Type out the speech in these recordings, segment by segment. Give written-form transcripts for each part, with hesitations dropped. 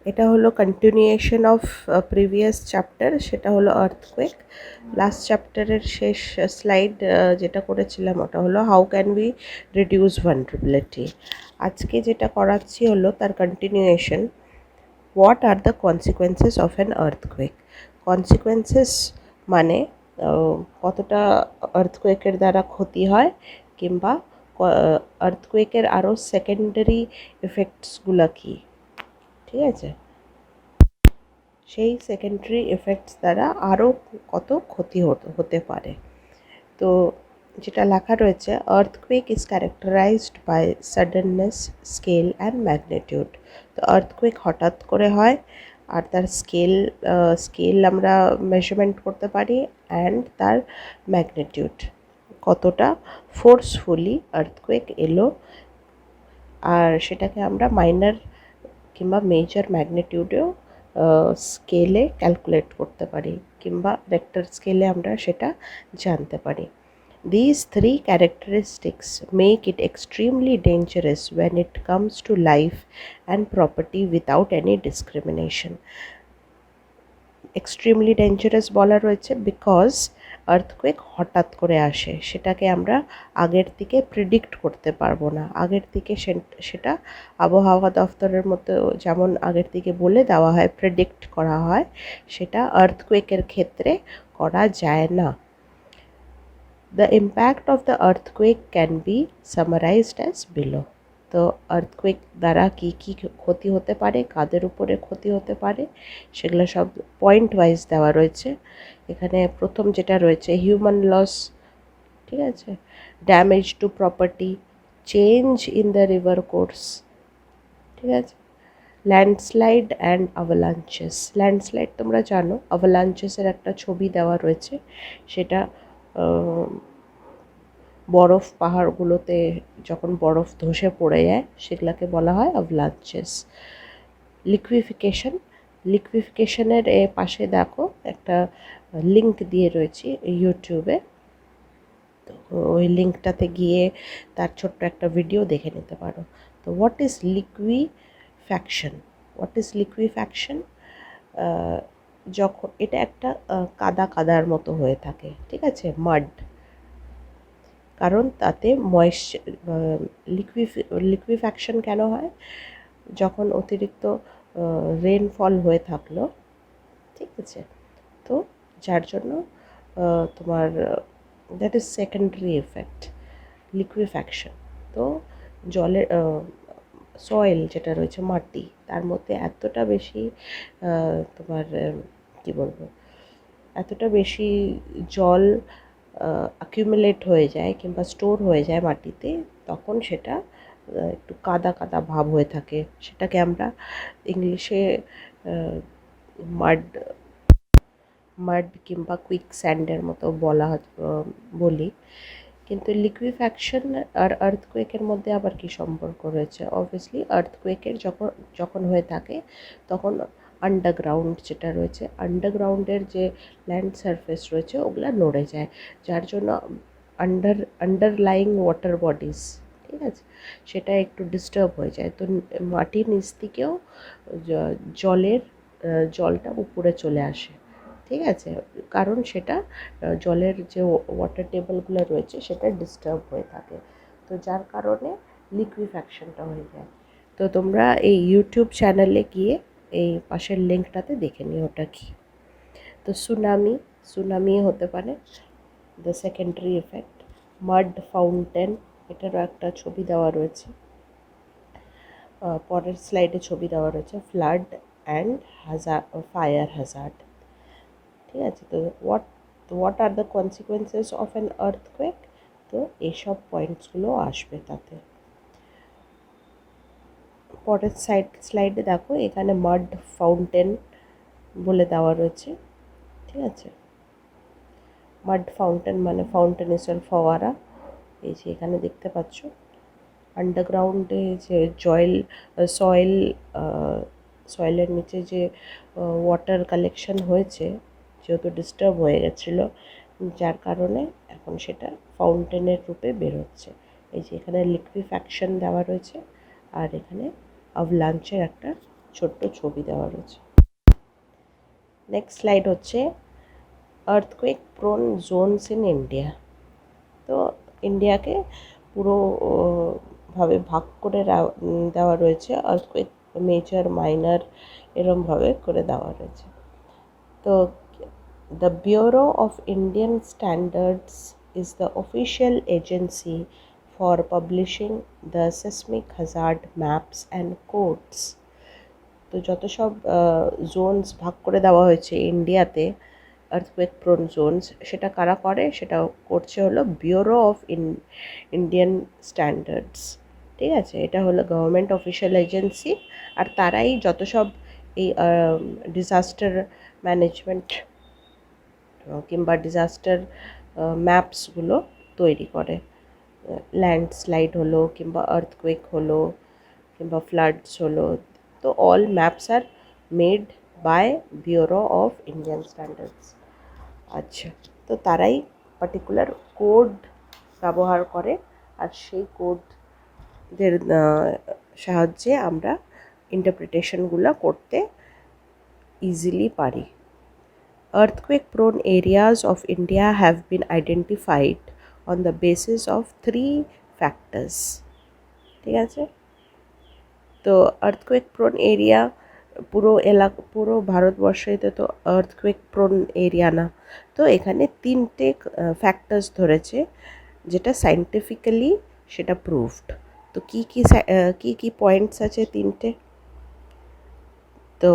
এটা হলো continuation of previous chapter, সেটা হলো আর্থকুয়েক। লাস্ট চ্যাপ্টারের শেষ স্লাইড যেটা করেছিলাম ওটা হলো how can we reduce vulnerability. আজকে যেটা করাচ্ছি হলো তার continuation. What are the consequences of an earthquake. Consequences মানে কতটা আর্থকুয়েকের দ্বারা ক্ষতি হয়, কিংবা আর্থকুয়েকের আরও সেকেন্ডারি এফেক্টসগুলো কী, ঠিক আছে, সেই সেকেন্ডারি এফেক্টস দ্বারা আরও কত ক্ষতি হতে পারে। তো যেটা লেখা রয়েছে, earthquake is characterized by suddenness, scale and magnitude. তো আর্থকুয়েক হঠাৎ করে হয়, আর তার স্কেল আমরা মেজারমেন্ট করতে পারি, অ্যান্ড তার ম্যাগনিটিউড, কতটা ফোর্সফুলি আর্থকুয়েক এলো, আর সেটাকে আমরা মাইনর কিংবা মেজর ম্যাগনিটিউডেও স্কেলে ক্যালকুলেট করতে পারি, কিংবা রেক্টার স্কেলে আমরা সেটা জানতে পারি। These three characteristics make it extremely dangerous when it comes to life and property without any discrimination. Extremely dangerous বলা রয়েছে বিকজ আর্থকুয়েক হঠাৎ করে আসে, সেটাকে আমরা আগের থেকে প্রেডিক্ট করতে পারবো না। আগের থেকে সেটা আবহাওয়া দফতরের মতো যেমন আগের থেকে বলে দেওয়া হয়, প্রেডিক্ট করা হয়, সেটা আর্থকুয়েকের ক্ষেত্রে করা যায় না। The impact of the earthquake can be summarized as below. তো আর্থকুয়েক দ্বারা কী কী ক্ষতি হতে পারে, কাদের উপরে ক্ষতি হতে পারে, সেগুলো সব পয়েন্ট ওয়াইজ দেওয়া রয়েছে। এখানে প্রথম যেটা রয়েছে, হিউম্যান লস, ঠিক আছে, damage to property, change in the river course, ঠিক আছে, ল্যান্ডস্লাইড অ্যান্ড আভালাঞ্চেস। ল্যান্ডস্লাইড তোমরা জানো, আভালাঞ্চেসের একটা ছবি দেওয়া রয়েছে, সেটা বরফ পাহাড়গুলোতে যখন বরফ ধসে পড়ে যায় সেগুলোকে বলা হয় অ্যাভালাঞ্চেস। লিকুইফিকেশনের পাশে দেখো একটা লিঙ্ক দিয়ে রয়েছে ইউটিউবে, তো ওই লিঙ্কটাতে গিয়ে তার ছোট্ট একটা ভিডিও দেখে নিতে পারো। তো হোয়াট ইজ লিকুইফ্যাকশন? যখন এটা একটা কাদার মতো হয়ে থাকে, ঠিক আছে, মাড, কারণ তাতে লিকুইফ্যাকশন কেন হয়? যখন অতিরিক্ত রেনফল হয়ে থাকলো, ঠিক আছে, তো যার জন্য তোমার that is secondary effect, liquefaction. তো জলের সয়েল যেটা রয়েছে, মাটি, তার মধ্যে এতটা বেশি তোমার কী বলবো, এতটা বেশি জল অ্যাকিউমুলেট হয়ে যায় কিংবা স্টোর হয়ে যায় মাটিতে, তখন সেটা একটু কাদা ভাব হয়ে থাকে। সেটাকে আমরা ইংলিশে মাড মাড কিংবা কুইক স্যান্ডের মতো বলি। কিন্তু লিকুইফ্যাকশন আর আর্থকুয়েকের মধ্যে আবার কি সম্পর্ক রয়েছে? অবভিয়াসলি আর্থকুয়েকের যখন হয়ে থাকে তখন আন্ডারগ্রাউন্ড যেটা রয়েছে, আন্ডারগ্রাউন্ডের যে ল্যান্ড সারফেস রয়েছে ওগুলা নড়ে যায়, যার জন্য আন্ডারলাইং ওয়াটার বডিজ, ঠিক আছে, সেটা একটু ডিস্টার্ব হয়ে যায়। তো মাটির নিচ থেকেও জলটা উপরে চলে আসে, ঠিক আছে, কারণ সেটা জলের যে ওয়াটার টেবলগুলো রয়েছে সেটা ডিস্টার্ব হয়ে থাকে, তো যার কারণে লিকুইফ্যাকশনটা হয়ে যায়। তো তোমরা এই ইউটিউব চ্যানেলে গিয়ে এই পাশের লিঙ্কটাতে দেখে নিও ওটা কী। তো সুনামি হতে পারে দ্য সেকেন্ডারি এফেক্ট। মাড ফাউন্টেন, এটারও একটা ছবি দেওয়া রয়েছে, পরের স্লাইডে ছবি দেওয়া রয়েছে। ফ্লাড অ্যান্ড ফায়ার হ্যাজার্ড, ঠিক আছে। তো what are the consequences of an earthquake? তো এইসব পয়েন্টসগুলো আসবে তাতে। পরের স্লাইডে দেখো, এখানে মাড ফাউন্টেন বলে দেওয়া রয়েছে, ঠিক আছে। মাড ফাউন্টেন মানে ফাউন্টেনেশন, ফওয়ারা, এই যে এখানে দেখতে পাচ্ছ। আন্ডারগ্রাউন্ডে যে সয়েলের নিচে যে ওয়াটার কালেকশন হয়েছে, যেহেতু ডিস্টার্ব হয়ে গেছিলো, যার কারণে এখন সেটা ফাউন্টেনের রূপে বেরোচ্ছে। এই যে এখানে লিকুইফ্যাকশন দেওয়া রয়েছে, আর এখানে অ্যাভালাঞ্চের একটা ছোট্ট ছবি দেওয়া রয়েছে। নেক্সট স্লাইড হচ্ছে earthquake prone Jones in India. তো ইন্ডিয়াকে পুরো ভাবে ভাগ করে দেওয়া রয়েছে, আর্থকুয়েক মেজর মাইনর এরমভাবে করে দেওয়া রয়েছে। তো the Bureau of Indian Standards is the official agency for publishing the seismic hazard maps and codes. তো যত সব জোনস ভাগ করে দেওয়া হয়েছে ইন্ডিয়াতে আর্থকুয়েক প্রোন জোনস, সেটা কারা করে, সেটা করছে হলো ব্যুরো অফ ইন্ডিয়ান স্ট্যান্ডার্ডস। ঠিক আছে, এটা হলো গভর্নমেন্ট অফিসিয়াল এজেন্সি, আর তারাই যত সব এই ডিজাস্টার ম্যানেজমেন্ট কিংবা ডিজাস্টার ম্যাপসগুলো তৈরি করে। ল্যান্ডস্লাইড হলো কিংবা আর্থকুয়েক হলো কিংবা ফ্লাডস হলো, তো all maps are made by bureau of Indian standards. আচ্ছা, তো তারাই পার্টিকুলার কোড ব্যবহার করে, আর সেই কোডদের সাহায্যে আমরা ইন্টারপ্রিটেশনগুলো করতে ইজিলি পারি। Earthquake-prone areas of India have been identified on the basis of 3 factors. ঠিক আছে, তো আর্থকুয়েক প্রোন এরিয়া পুরো ভারতবর্ষে তো আর্থকুয়েক প্রোন এরিয়া না, তো এখানে 3টে ফ্যাক্টার্স ধরেছে, যেটা সায়েন্টিফিক্যালি সেটা প্রুভড। তো কী কী পয়েন্টস আছে 3টে? তো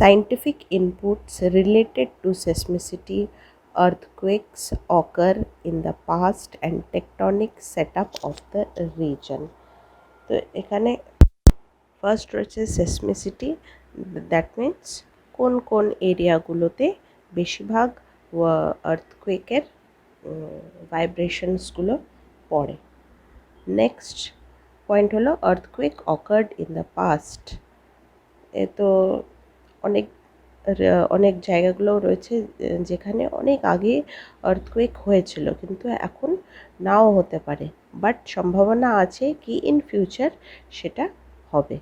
scientific inputs related to seismicity, earthquakes occur in the past and tectonic setup of the region. তো এখানে ফার্স্ট রয়েছে সেসমিসিটি, দ্যাট মিন্স কোন কোন এরিয়াগুলোতে বেশিরভাগ আর্থকুয়েকের ভাইব্রেশনসগুলো পড়ে। নেক্সট পয়েন্ট হলো earthquake occurred in the past. এ তো অনেক জায়গাগুলো রয়েছে যেখানে অনেক আগে আর্থকুয়েক হয়েছিল, কিন্তু এখন নাও হতে পারে, বাট সম্ভাবনা আছে কি ইন ফিউচার সেটা হবে।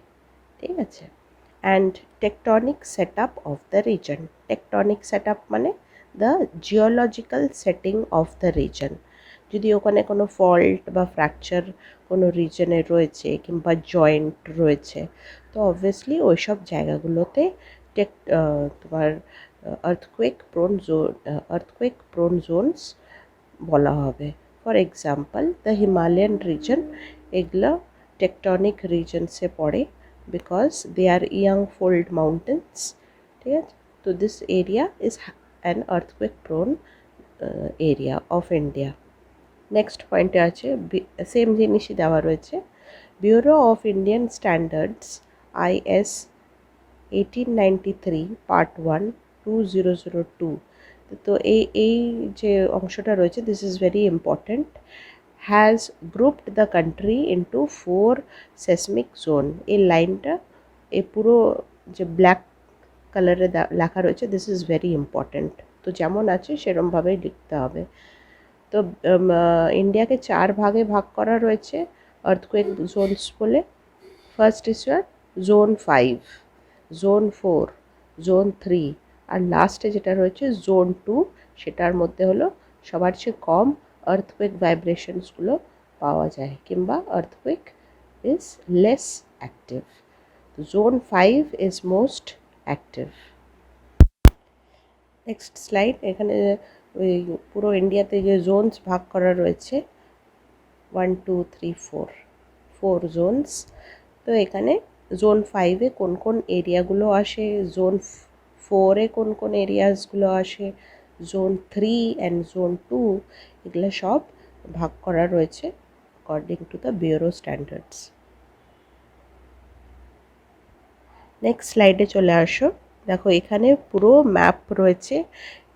ঠিক আছে, and tectonic set up of the region. Tectonic set up মানে the geological setting of the region. যদি ওখানে কোনো ফল্ট বা ফ্র্যাকচার কোনো রিজনে রয়েছে কিংবা জয়েন্ট রয়েছে, তো অবভিয়াসলি ওই সব জায়গাগুলোতে তোমার আর্থকুয়েক প্রোন জোনস বলা হবে। For example the Himalayan region, এগুলো টেকটনিক রিজনসে পড়ে, because they are young fold mountains. ঠিক আছে, তো this area is an earthquake prone area of India. Next পয়েন্টে আছে সেম জিনিসই দেওয়া রয়েছে, bureau of Indian standards IS 1893 Part 1 2002। তো এই যে অংশটা রয়েছে, this is very important, has grouped the country into 4 seismic zone. এই লাইনটা এই পুরো যে ব্ল্যাক কালারে লেখা রয়েছে, দিস ইজ ভেরি ইম্পর্ট্যান্ট। তো যেমন আছে সেরমভাবেই লিখতে হবে। তো ইন্ডিয়াকে 4 ভাগে ভাগ করা রয়েছে আর্থকুয়েক জোনস বলে। First is zone 5, zone 4, zone 3, আর লাস্টে যেটা রয়েছে জোন 2, সেটার মধ্যে হলো সবার চেয়ে কম আর্থকুয়েক ভাইব্রেশনসগুলো পাওয়া যায় কিংবা earthquake is less active. Zone 5 is most active. Next slide, এখানে ওই পুরো ইন্ডিয়াতে যে জোনস ভাগ করা রয়েছে 1 2 3 4 জোনস। তো এখানে জোন 5-এ কোন কোন এরিয়াগুলো আসে, জোন 4-এ কোন কোন এরিয়াসগুলো আসে, জোন 3 অ্যান্ড জোন 2, এগুলো সব ভাগ করা রয়েছে according to the bureau standards. Next স্লাইডে চলে আসো, দেখো এখানে পুরো ম্যাপ রয়েছে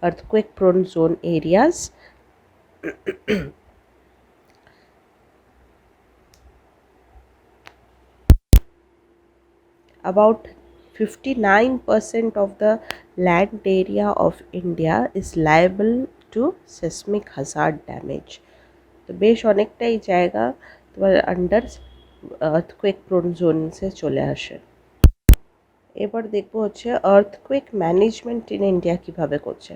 earthquake prone zone areas. About 59% of the land area of India is liable to seismic hazard damage. তো বেশ অনেকটাই জায়গা তোমার আন্ডার আর্থকুয়েক প্রোন জোনসে চলে আসে। এবার দেখবো হচ্ছে আর্থকুয়েক ম্যানেজমেন্ট ইন ইন্ডিয়া কীভাবে করছে।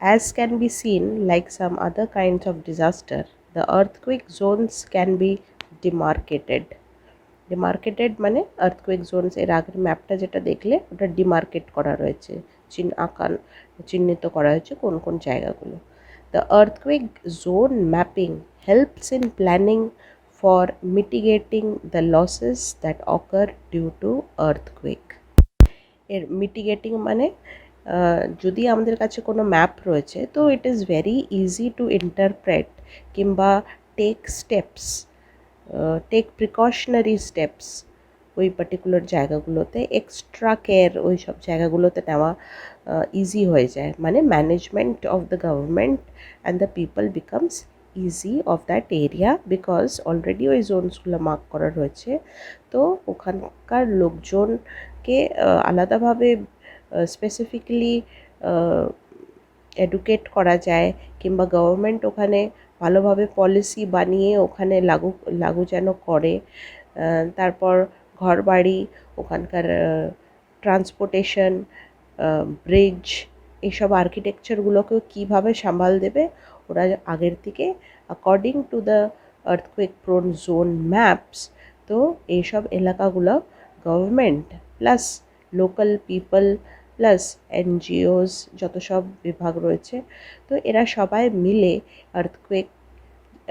As can be seen, like some other kinds of disaster, the earthquake zones can be demarcated. Demarcated মানে আর্থকুয়েক জোনস, এর আগের ম্যাপটা যেটা দেখলে ওটা ডিমার্কেট করা রয়েছে, চিহ্নিত করা হয়েছে কোন কোন জায়গাগুলো। The earthquake zone mapping helps in planning for mitigating the losses that occur due to earthquake. এর মিটিগেটিং মানে যদি আমাদের কাছে কোনো ম্যাপ রয়েছে তো it is very easy to interpret কিংবা take steps, take precautionary steps ওই পার্টিকুলার জায়গাগুলোতে, এক্সট্রা কেয়ার ওই সব জায়গাগুলোতে নেওয়া ইজি হয়ে যায়। মানে management of the government and the people becomes easy of that area, because already ওই জোনসগুলো মার্ক করা রয়েছে। তো ওখানকার লোকজনকে আলাদাভাবে স্পেসিফিক্যালি এডুকেট করা যায়, কিংবা গভর্নমেন্ট ওখানে ভালোভাবে পলিসি বানিয়ে ওখানে লাগু যেন করে। তারপর ঘরবাড়ি, ওখানকার ট্রান্সপোর্টেশন, ব্রিজ, এইসব আর্কিটেকচারগুলোকেও কীভাবে সামাল দেবে ওরা আগের থেকে according to the earthquake prone zone maps. তো এইসব এলাকাগুলো government plus local people plus NGOs, যত সব বিভাগ রয়েছে, তো এরা সবাই মিলে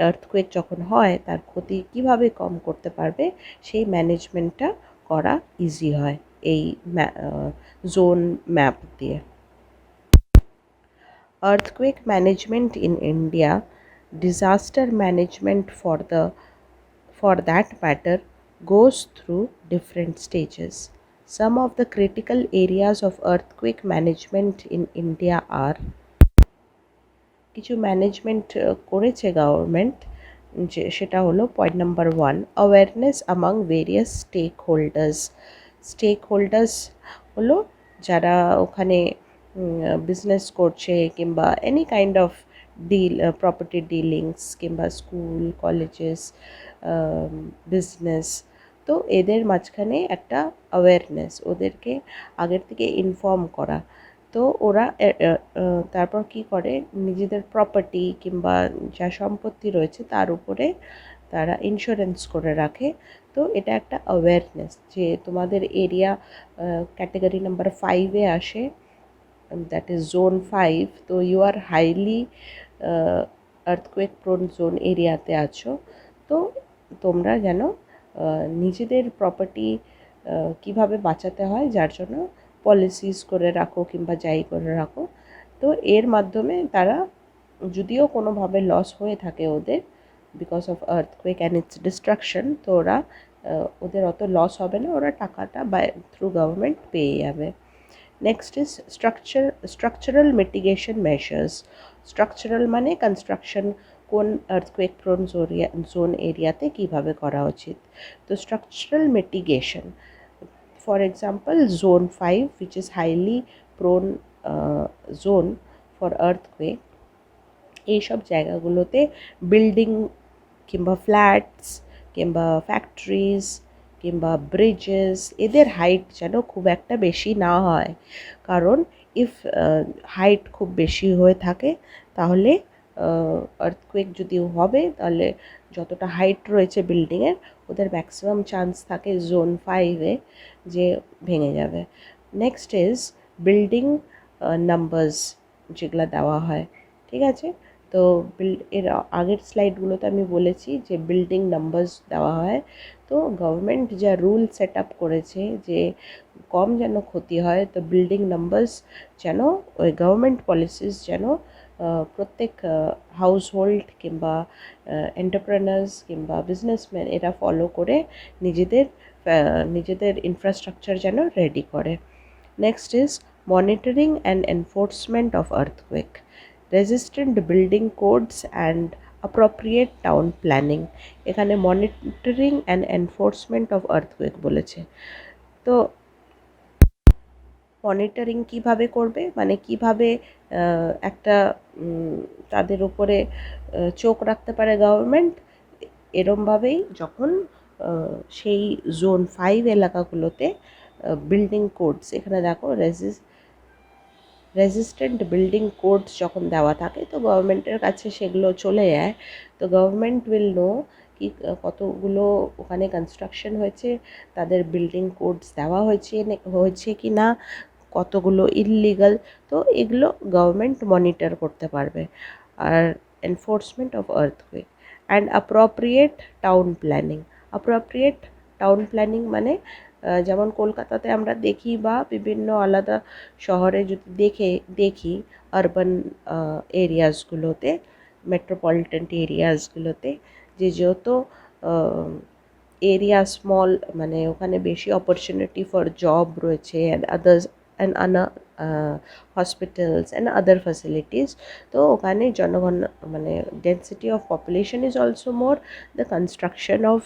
আর্থকুয়েক যখন হয় তার ক্ষতি কিভাবে কম করতে পারবে সেই ম্যানেজমেন্টটা করা ইজি হয় এই জোন ম্যাপ দিয়ে। Earthquake management in India, disaster management for that matter, goes through different stages. Some of the critical areas of earthquake management in India are: কিছু ম্যানেজমেন্ট করেছে গভর্নমেন্ট, যে সেটা হলো point number 1, awareness among various stake holders হলো যারা ওখানে business করছে কিংবা any kind of property dealings কিংবা স্কুল কলেজেস বিজনেস। তো এদের মাঝখানে একটা অ্যাওয়ারনেস, ওদেরকে আগের থেকে ইনফর্ম করা। তো ওরা তারপর কি করে, নিজেদের প্রপার্টি কিংবা যা সম্পত্তি রয়েছে তার উপরে তারা ইন্স্যুরেন্স করে রাখে। তো এটা একটা অ্যাওয়ারনেস যে তোমাদের এরিয়া ক্যাটেগরি নাম্বার 5-এ আসে, দ্যাট ইজ জোন 5। তো you are highly earthquake prone zone এরিয়াতে আছো। তো তোমরা যেন নিজেদের প্রপার্টি কিভাবে বাঁচাতে হয় যার জন্য পলিসিস করে রাখো কিংবা যাই করে রাখো। তো এর মাধ্যমে তারা, যদিও কোনোভাবে লস হয়ে থাকে ওদের because of earthquake and its destruction, তো ওরা ওদের অত লস হবে না, ওরা টাকাটা থ্রু গভর্নমেন্ট পেয়ে যাবে। Next is structural mitigation measures. Structural মানে কনস্ট্রাকশন কোন আর্থকুয়েক প্রোন জোন এরিয়াতে কীভাবে করা উচিত। তো structural mitigation, for example zone 5 which is highly prone zone for earthquake, এইসব জায়গাগুলোতে বিল্ডিং কিংবা ফ্ল্যাটস কিংবা ফ্যাক্টরিজ কিংবা ব্রিজেস, এদের হাইট যেন খুব একটা বেশি না হয়। কারণ ইফ হাইট খুব বেশি হয়ে থাকে তাহলে আর্থকুয়েক যদি হবে তাহলে যতটা হাইট রয়েছে বিল্ডিংয়ের, ওদের ম্যাক্সিমাম চান্স থাকে জোন 5-এ যে ভেঙে যাবে। নেক্সট ইজ বিল্ডিং নাম্বারস যেগুলো দেওয়া হয়, ঠিক আছে। তো এর আগের স্লাইডগুলোতে আমি বলেছি যে বিল্ডিং নাম্বারস দেওয়া হয়। তো গভর্নমেন্ট যা রুল সেট আপ করেছে যে কম যেন ক্ষতি হয়, তো বিল্ডিং নাম্বারস যেন ওই গভর্নমেন্ট পলিসিস যেন প্রত্যেক হাউসহোল্ড কিংবা এন্টারপ্রেনার্স কিংবা বিজনেসম্যান এরা ফলো করে নিজেদের ইনফ্রাস্ট্রাকচার যেন রেডি করে। Next is monitoring and enforcement of earthquake, resistant building codes and appropriate town planning. এখানে monitoring and enforcement of earthquake বলেছে। তো মনিটরিং কিভাবে করবে, মানে কিভাবে একটা তাদের উপরে চোখ রাখতে পারে গভর্নমেন্ট, এরমভাবেই যখন সেই জোন 5 এলাকাগুলোতে বিল্ডিং কোডস, এখানে দেখো রেজিস্ট্যান্ট বিল্ডিং কোডস যখন দেওয়া থাকে তো গভর্নমেন্টের কাছে সেগুলো চলে যায়। তো গভর্নমেন্ট উইল নো কি কতগুলো ওখানে কনস্ট্রাকশন হয়েছে, তাদের বিল্ডিং কোডস দেওয়া হয়েছে কি না, কতগুলো ইললিগাল, তো এগুলো গভর্নমেন্ট মনিটর করতে পারবে। আর enforcement of earthquake and appropriate town planning. Appropriate town planning মানে যেমন কলকাতাতে আমরা দেখি বা বিভিন্ন আলাদা শহরে যদি দেখি আরবান এরিয়াসগুলোতে, মেট্রোপলিটন এরিয়াসগুলোতে, যেহেতু এরিয়া স্মল, মানে ওখানে বেশি অপরচুনিটি ফর জব রয়েছে and others and hospitals and other facilities. তো ওখানে জনগণ মানে density of population is also more, the construction of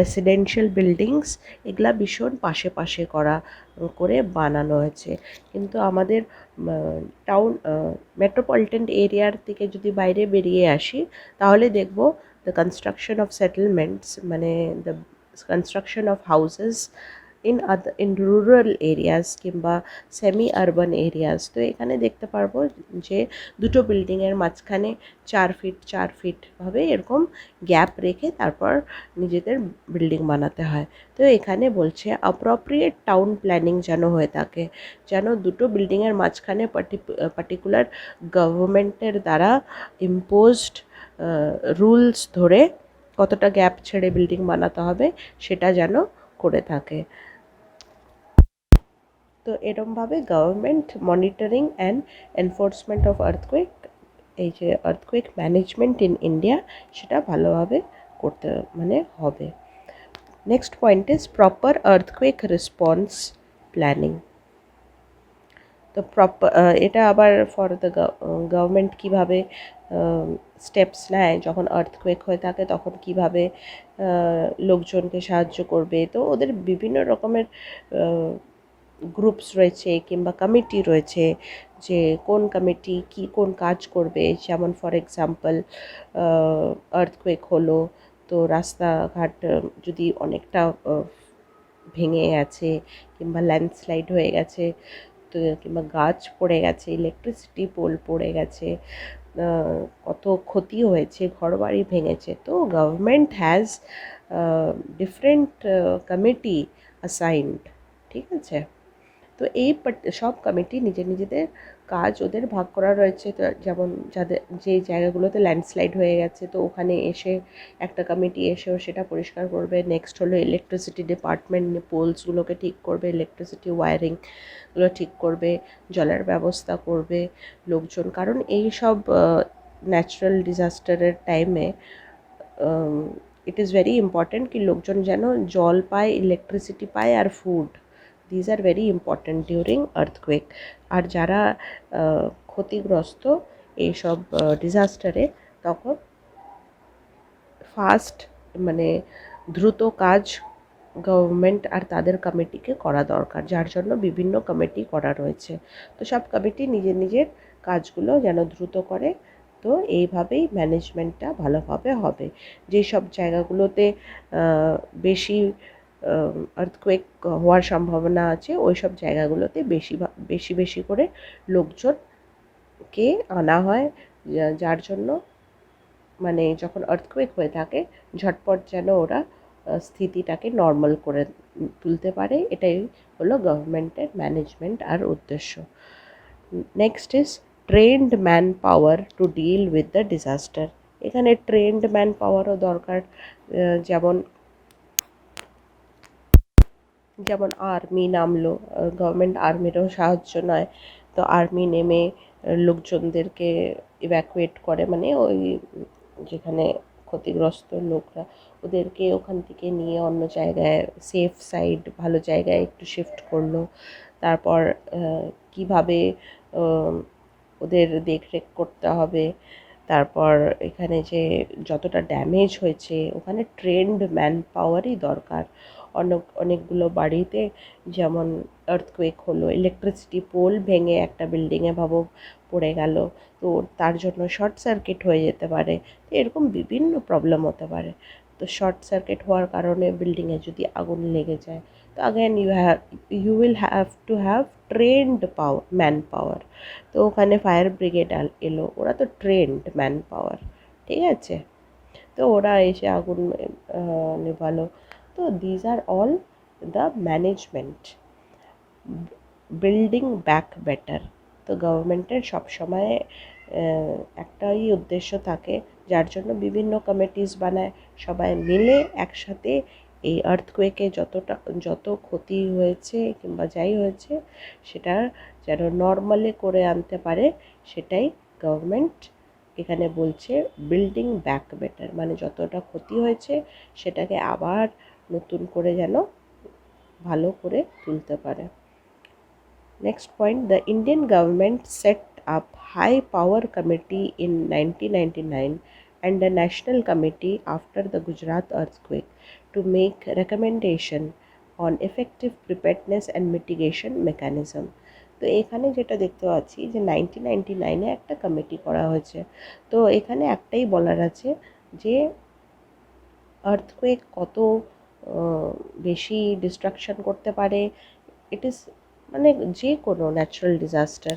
residential buildings এগুলা ভীষণ পাশে পাশে করে বানানো হয়েছে। কিন্তু আমাদের টাউন মেট্রোপলিটন এরিয়ার থেকে যদি বাইরে বেরিয়ে আসি তাহলে দেখব দ্য কনস্ট্রাকশন অফ সেটেলমেন্টস, মানে the construction of houses in rural areas কিংবা সেমি আরবান এরিয়াস। তো এখানে দেখতে পারবো যে দুটো বিল্ডিংয়ের মাঝখানে 4 ফিট এরকম গ্যাপ রেখে তারপর নিজেদের বিল্ডিং বানাতে হয়। তো এখানে বলছে অ্যাপ্রোপ্রিয়েট টাউন প্ল্যানিং যেন হয়ে থাকে, যেন দুটো বিল্ডিংয়ের মাঝখানে পার্টিকুলার গভর্নমেন্টের দ্বারা ইম্পোজড রুলস ধরে কতটা গ্যাপ ছেড়ে বিল্ডিং বানাতে হবে সেটা যেন করে থাকে। তো এরমভাবে government monitoring and enforcement of earthquake, এই যে আর্থকুয়েক ম্যানেজমেন্ট ইন ইন্ডিয়া, সেটা ভালোভাবে করতে মানে হবে। Next point is proper earthquake response planning. তো এটা আবার ফর দ্য গভর্নমেন্ট কীভাবে স্টেপস নেয় যখন আর্থকুয়েক হয়ে থাকে তখন কীভাবে লোকজনকে সাহায্য করবে। তো ওদের বিভিন্ন রকমের গ্রুপস রয়েছে কিংবা কমিটি রয়েছে, যে কোন কমিটি কোন কাজ করবে। যেমন ফর এক্সাম্পল আর্থকুয়েক হলো, তো রাস্তাঘাট যদি অনেকটা ভেঙে গেছে কিংবা ল্যান্ডস্লাইড হয়ে গেছে, তো কিংবা গাছ পড়ে গেছে, ইলেকট্রিসিটি পোল পড়ে গেছে, কত ক্ষতি হয়েছে, ঘরবাড়ি ভেঙেছে, তো government has different committee assigned, ঠিক আছে। তো এই সব কমিটি নিজেদের কাজ ওদের ভাগ করা রয়েছে। তো যেমন যে জায়গাগুলোতে ল্যান্ডস্লাইড হয়ে গেছে তো ওখানে এসে একটা কমিটি এসেও সেটা পরিষ্কার করবে। নেক্সট হলো ইলেকট্রিসিটি ডিপার্টমেন্ট পোলসগুলোকে ঠিক করবে, ইলেকট্রিসিটি ওয়ারিংগুলো ঠিক করবে, জলের ব্যবস্থা করবে লোকজন। কারণ এই সব ন্যাচারাল ডিজাস্টারের টাইমে ইট ইজ ভেরি ইম্পর্ট্যান্ট কি লোকজন যেন জল পায়, ইলেকট্রিসিটি পায় আর food, these are very important during earthquake. আর যারা ক্ষতিগ্রস্ত এইসব ডিজাস্টারে, তখন ফাস্ট মানে দ্রুত কাজ গভর্নমেন্ট আর তাদের কমিটিকে করা দরকার, যার জন্য বিভিন্ন কমিটি করা রয়েছে। তো সব কমিটি নিজের কাজগুলো যেন দ্রুত করে। তো এইভাবেই ম্যানেজমেন্টটা ভালোভাবে হবে। যেসব জায়গাগুলোতে বেশি আর্থকুয়েক হওয়ার সম্ভাবনা আছে ওই সব জায়গাগুলোতে বেশি করে লোকজনকে আনা হয়, যার জন্য মানে যখন আর্থকুয়েক হয়ে থাকে ঝটপট যেন ওরা স্থিতিটাকে নর্মাল করে তুলতে পারে। এটাই হলো গভর্নমেন্টের ম্যানেজমেন্ট আর উদ্দেশ্য। Next is trained man power to deal with the disaster. এখানে ট্রেন্ড ম্যান পাওয়ারও দরকার, যেমন আর্মি নামলো, গভর্নমেন্ট আর্মিরও সাহায্য নয়, তো আর্মি নেমে লোকজনদেরকে ইভ্যাকুয়েট করে, মানে ওই যেখানে ক্ষতিগ্রস্ত লোকরা ওদেরকে ওখান থেকে নিয়ে অন্য জায়গায় সেফ সাইড ভালো জায়গায় একটু শিফট করলো। তারপর কিভাবে ওদের দেখরেখ করতে হবে, তারপর এখানে যে যতটা ড্যামেজ হয়েছে ওখানে ট্রেন্ড ম্যান পাওয়ারই দরকার। অনেকগুলো বাড়িতে যেমন আর্থকুয়েক হলো, ইলেকট্রিসিটি পোল ভেঙে একটা বিল্ডিংয়ে পড়ে গেল, তো তার জন্য শর্ট সার্কিট হয়ে যেতে পারে। তো এরকম বিভিন্ন প্রবলেম হতে পারে। তো শর্ট সার্কিট হওয়ার কারণে বিল্ডিংয়ে যদি আগুন লেগে যায় তো again you will have to have trained man power. তো ওখানে ফায়ার ব্রিগেড এলো, ওরা তো ট্রেন্ড ম্যান পাওয়ার, ঠিক আছে। তো ওরা এসে আগুন নেভালো। তো these are all the management. Building back better. তো গভর্নমেন্টের সবসময় একটাই উদ্দেশ্য থাকে, যার জন্য বিভিন্ন কমিটিস বানায়, সবাই মিলে একসাথে এই আর্থকোয়েকে যত ক্ষতি হয়েছে কিংবা যাই হয়েছে সেটা যেন নর্মালি করে আনতে পারে, সেটাই গভর্নমেন্ট এখানে বলছে বিল্ডিং ব্যাক বেটার, মানে যতটা ক্ষতি হয়েছে সেটাকে আবার নতুন করে যেন ভালো করে তুলতে পারে। Next point, the Indian government set up High Power Committee in 1999 and a National Committee after the Gujarat earthquake to make recommendation on effective preparedness and mitigation mechanism. তো এখানে যেটা দেখতে পাচ্ছি যে 1999-এ একটা কমিটি করা হয়েছে। তো এখানে একটাই বলার আছে যে আর্থকোয়েক কত বেশি ডিস্ট্রাকশন করতে পারে। ইট ইজ মানে যে কোনো ন্যাচারাল ডিজাস্টার,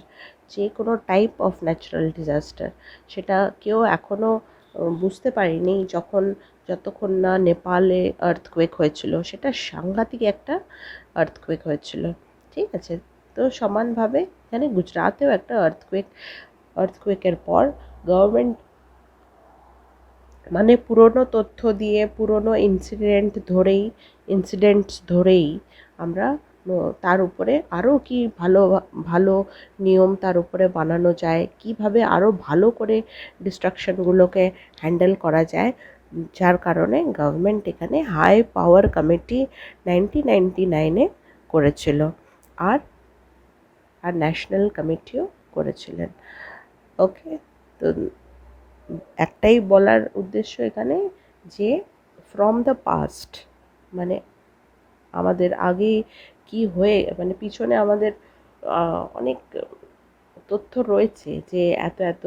যে কোনো টাইপ অফ ন্যাচারাল ডিজাস্টার, সেটা কেউ এখনও বুঝতে পারেনি যতক্ষণ না নেপালে আর্থকোয়েক হয়েছিল, সেটা সাংঘাতিক একটা আর্থকোয়েক হয়েছিল, ঠিক আছে। তো সমানভাবে এখানে গুজরাতেও একটা আর্থকোয়েকের পর গভর্নমেন্ট মানে পুরনো তথ্য দিয়ে পুরনো ইনসিডেন্টস ধরেই আমরা তার উপরে আরও কি ভালো ভালো নিয়ম তার উপরে বানানো যায়, কিভাবে আরও ভালো করে ডিস্ট্রাকশনগুলোকে হ্যান্ডেল করা যায়, যার কারণে গভর্নমেন্ট এখানে হাই পাওয়ার কমিটি 1999-এ করেছিল, আর ন্যাশনাল কমিটিও করেছিলেন। ওকে, তো একটাই বলার উদ্দেশ্য এখানে যে ফ্রম দ্য পাস্ট, মানে আমাদের আগে কি হয়ে মানে পিছনে আমাদের অনেক তথ্য রয়েছে যে এত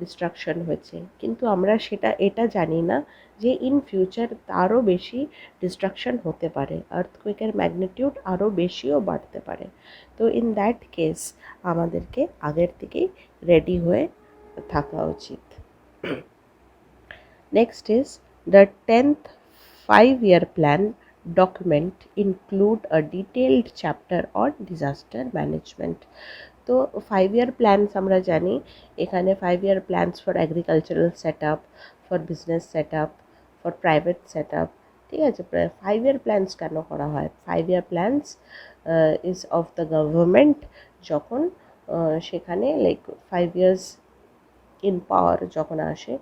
ডিস্ট্রাকশন হয়েছে, কিন্তু আমরা এটা জানি না যে ইন ফিউচার তারও বেশি ডিস্ট্রাকশন হতে পারে, আর্থকোয়েকের ম্যাগনিটিউড আরও বেশিও বাড়তে পারে। তো ইন দ্যাট কেস আমাদেরকে আগের থেকেই রেডি হয়ে থাকা উচিত। Next is the 10th 5-year plan document include a detailed chapter on disaster management. তো 5-year plans আমরা জানি, এখানে 5-year plans for agricultural setup, for business setup, for private setup, ঠিক আছে। 5-year plans কেন করা হয়? 5-year plans is of the government যখন সেখানে লাইক 5 years in power যখন আসে,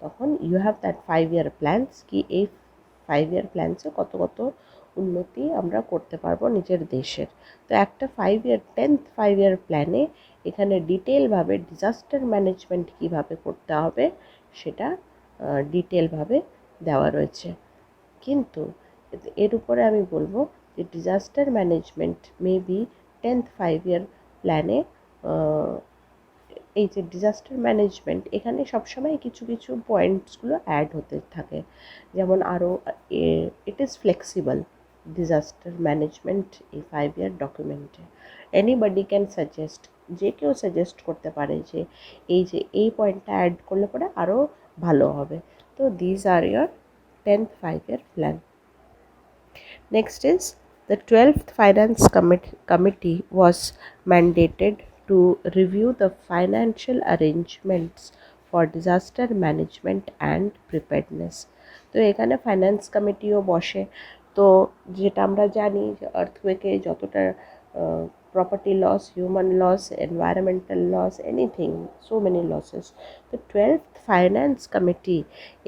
তখন you have that 5-year plans, কি এই 5-year প্ল্যান্সে কত উন্নতি আমরা করতে পারবো নিজের দেশের। তো একটা 10th 5-year প্ল্যানে এখানে ডিটেলভাবে ডিজাস্টার ম্যানেজমেন্ট কীভাবে করতে হবে সেটা ডিটেলভাবে দেওয়া রয়েছে। কিন্তু এর উপরে আমি বলবো যে disaster management maybe 10th 5-year প্ল্যানে এই যে ডিজাস্টার ম্যানেজমেন্ট এখানে সবসময় কিছু পয়েন্টসগুলো অ্যাড হতে থাকে, যেমন আরও it is flexible disaster management এই 5-year ডকুমেন্টে। এনিবডি ক্যান সাজেস্ট, যে কেউ সাজেস্ট করতে পারে যে এই পয়েন্টটা অ্যাড করলে পরে আরও ভালো হবে। তো these are your 10th 5-year plan. Next is the 12th Finance Committee was mandated to review the financial arrangements for disaster management and preparedness. তো এখানে ফাইন্যান্স কমিটিও বসে। তো যেটা আমরা জানি যে আর্থকোয়েকে যতটা property loss, human loss, environmental loss, anything, so many losses. তো 12th ফাইন্যান্স কমিটি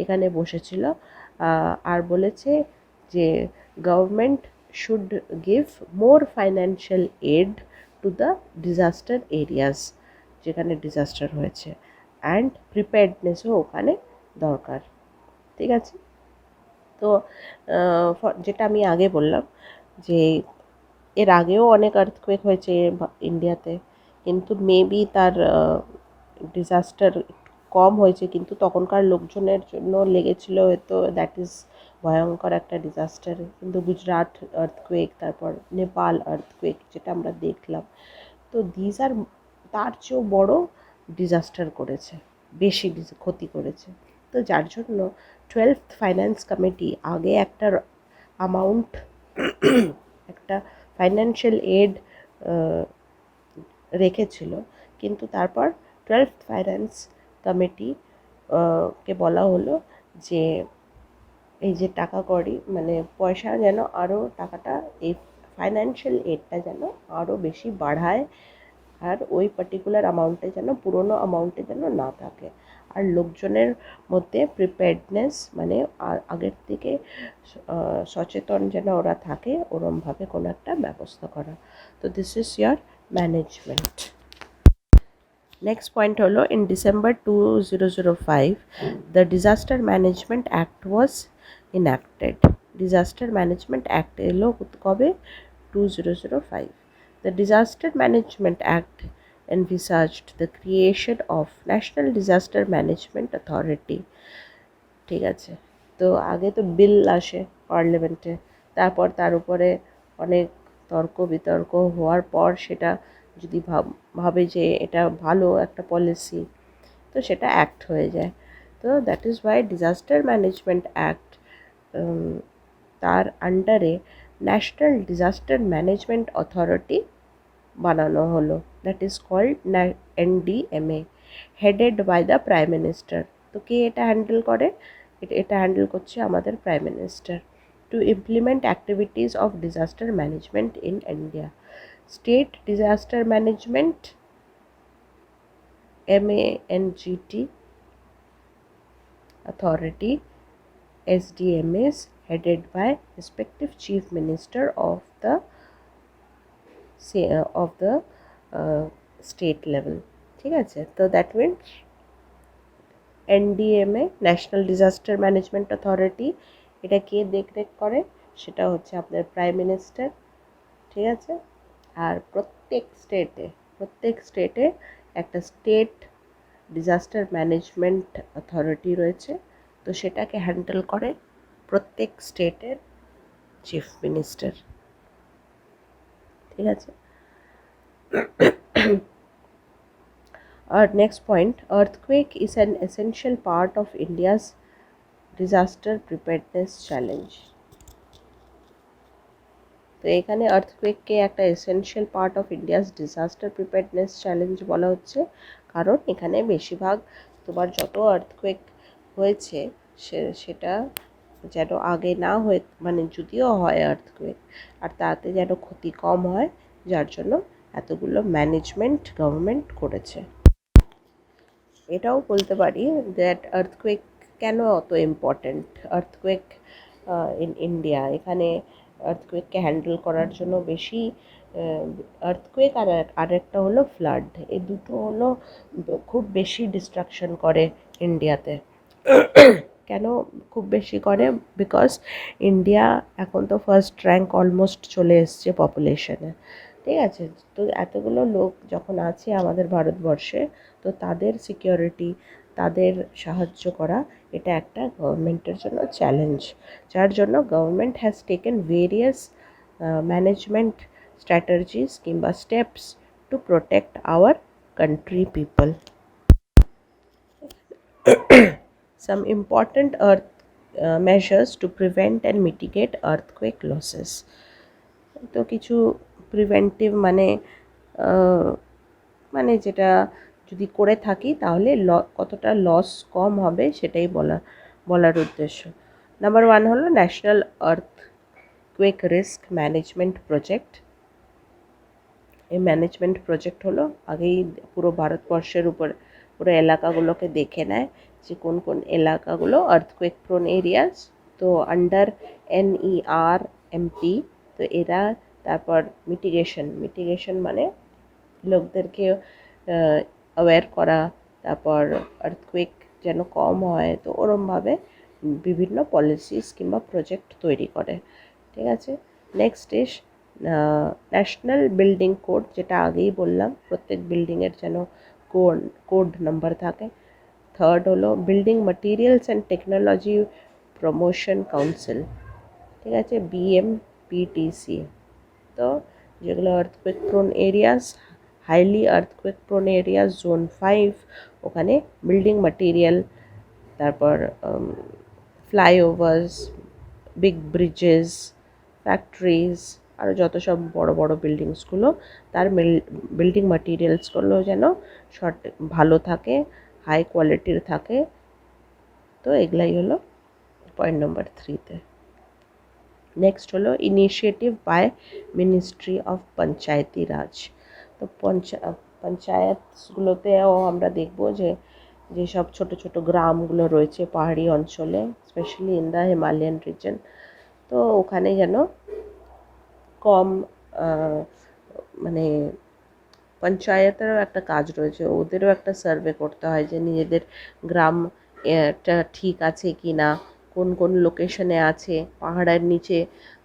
এখানে বসেছিল আর বলেছে যে government should give more financial aid to the disaster areas যেখানে ডিজাস্টার হয়েছে, অ্যান্ড প্রিপেয়ারনেসও ওখানে দরকার, ঠিক আছে। তো যেটা আমি আগে বললাম যে এর আগেও অনেক আর্থকোয়েক হয়েছে ইন্ডিয়াতে, কিন্তু মেবি তার ডিজাস্টার কম হয়েছে, কিন্তু তখনকার লোকজনের জন্য লেগেছিল হয়তো দ্যাট ইজ ভয়ঙ্কর একটা ডিজাস্টার, কিন্তু গুজরাট আর্থকুয়েক, তারপর নেপাল আর্থকুয়েক যেটা আমরা দেখলাম, তো দিজ আর তার চেয়েও বড় ডিজাস্টার করেছে, বেশি ক্ষতি করেছে। তো যার জন্য 12th ফাইন্যান্স কমিটি আগে একটা অ্যামাউন্ট, একটা ফাইন্যান্সিয়াল এড রেখেছিল, কিন্তু তারপর 12th ফাইন্যান্স কমিটি কে বলা হলো যে এই যে টাকা কড়ি মানে পয়সা যেন আরও টাকাটা, এই ফাইন্যান্সিয়াল এডটা যেন আরও বেশি বাড়ায়, আর ওই পার্টিকুলার অ্যামাউন্টে যেন পুরনো অ্যামাউন্টে যেন না থাকে, আর লোকজনের মধ্যে প্রিপেয়ার্ডনেস মানে আগের থেকে সচেতন যেন ওরা থাকে, ওরমভাবে কোনো একটা ব্যবস্থা করা। তো this is year management. Next point হলো, in December 2005 the disaster management act was enacted. Disaster Management Act এলো কবে? 2005. The Disaster Management Act envisaged the creation of National Disaster Management Authority. ঠিক আছে, তো আগে তো বিল আসে পার্লামেন্টে, তারপর তার উপরে অনেক তর্ক বিতর্ক হওয়ার পর সেটা যদি ভাবে যে এটা ভালো একটা পলিসি, তো সেটা অ্যাক্ট হয়ে যায়। তো that is why disaster management act, তার আন্ডারে ন্যাশনাল ডিজাস্টার ম্যানেজমেন্ট অথরিটি বানানো হলো, that is called NDMA, headed by the prime minister. তো কে এটা হ্যান্ডেল করে? এটা হ্যান্ডেল করছে আমাদের prime minister. To implement activities of disaster management in India, state disaster management MANGT authority SDMAs headed by respective chief minister of the state level. ঠিক আছে, তো that means NDMA national disaster management authority, এটা কে দেখরেখ করে? সেটা হচ্ছে আপনার prime minister. ঠিক আছে, আর প্রত্যেক স্টেটে একটা স্টেট ডিজাস্টার ম্যানেজমেন্ট অথরিটি রয়েছে, তো সেটাকে হ্যান্ডেল করে প্রত্যেক স্টেটের চিফ মিনিস্টার। ঠিক আছে, আর next point, earthquake is an essential part of India's disaster preparedness challenge. তো এখানে আর্থকুয়েককে একটা essential part of India's disaster preparedness challenge বলা হচ্ছে, কারণ এখানে বেশিরভাগ তোমার যত আর্থকুয়েক হয়েছে সেটা যেন আগে না হয়ে, মানে যদিও হয় আর্থকুয়েক, আর তাতে যেন ক্ষতি কম হয়, যার জন্য এতগুলো ম্যানেজমেন্ট গভর্নমেন্ট করেছে। এটাও বলতে পারি দ্যাট আর্থকুয়েক কেন অত ইম্পর্ট্যান্ট, আর্থকুয়েক ইন ইন্ডিয়া, এখানে আর্থকুয়েককে হ্যান্ডেল করার জন্য বেশি আর্থকুয়েক আর একটা হলো ফ্লাড, এই দুটো হলো খুব বেশি ডিস্ট্রাকশন করে ইন্ডিয়াতে। কেন খুব বেশি করে? বিকজ ইন্ডিয়া এখন তো ফার্স্ট র্যাঙ্ক অলমোস্ট চলে এসছে পপুলেশনে। ঠিক আছে, তো এতগুলো লোক যখন আছে আমাদের ভারতবর্ষে, তো তাদের সিকিউরিটি, তাদের সাহায্য করা, এটা একটা গভর্নমেন্টের জন্য চ্যালেঞ্জ, যার জন্য government has taken various management strategies কিংবা steps to protect our country people. Some important measures to prevent and mitigate earthquake losses. তো কিছু প্রিভেন্টিভ মানে যেটা যদি করে থাকি তাহলে কতটা লস কম হবে সেটাই বলার উদ্দেশ্য। নাম্বার 1 হলো national earthquake risk management project. এই ম্যানেজমেন্ট প্রজেক্ট হলো আগেই পুরো ভারতবর্ষের উপর পুরো এলাকাগুলোকে দেখে নেয় যে কোন কোন এলাকাগুলো আর্থকুয়েক প্রোন এরিয়াস, তো আন্ডার NERMP। তো এরা তারপর মিটিগেশন মানে লোকদেরকে অ্যাওয়্যার করা, তারপর আর্থকুয়েক যেন কম হয়, তো ওরমভাবে বিভিন্ন পলিসিস কিংবা প্রজেক্ট তৈরি করে। ঠিক আছে, নেক্সট ইস ন্যাশনাল বিল্ডিং কোড, যেটা আগেই বললাম প্রত্যেক বিল্ডিংয়ের যেন কোড নাম্বার থাকে। থার্ড হলো building materials and technology promotion council, ঠিক আছে, BMPTC। তো যেগুলো earthquake prone areas, highly earthquake prone areas zone 5, ওখানে বিল্ডিং ম্যাটেরিয়াল, তারপর ফ্লাইওভার্স, বিগ ব্রিজেস, ফ্যাক্টরিজ, আরও যত সব বড় বড় বিল্ডিংসগুলো, তার বিল্ডিং ম্যাটেরিয়ালসগুলো যেন ভালো থাকে, হাই কোয়ালিটির থাকে। তো এগুলাই হলো পয়েন্ট নম্বর 3-তে। নেক্সট হলো ইনিশিয়েটিভ বাই মিনিস্ট্রি অফ পঞ্চায়েতি রাজ। তো পঞ্চায়েতগুলোতেও আমরা দেখব যে যেসব ছোট ছোট গ্রামগুলো রয়েছে পাহাড়ি অঞ্চলে, specially in the Himalayan reason, তো ওখানে যেন কম মানে পঞ্চায়েতেরও একটা কাজ রয়েছে, ওদেরও একটা সার্ভে করতে হয় যে নিজেদের গ্রামটা ঠিক আছে কি না, কোন কোন লোকেশনে আছে, পাহাড়ের নিচে